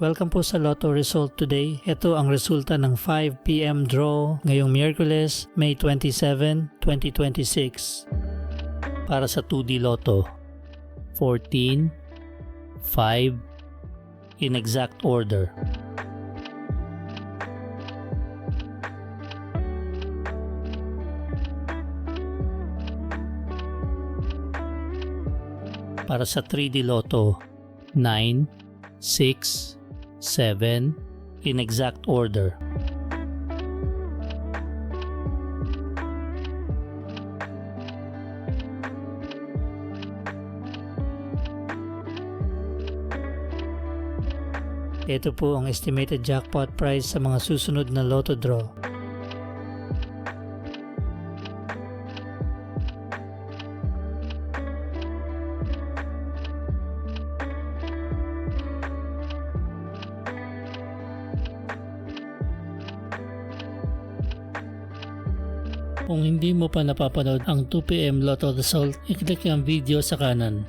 Welcome po sa Lotto Result today. Ito ang resulta ng 5 PM draw ngayong Miyerkules, May 27, 2026. Para sa 2D Lotto, 14, 5, in exact order. Para sa 3D Lotto, 9, 6, 7, in exact order. Ito po ang estimated jackpot price sa mga susunod na Lotto draw. Kung hindi mo pa napapanood ang 2 PM Lotto Result, i-click ang video sa kanan.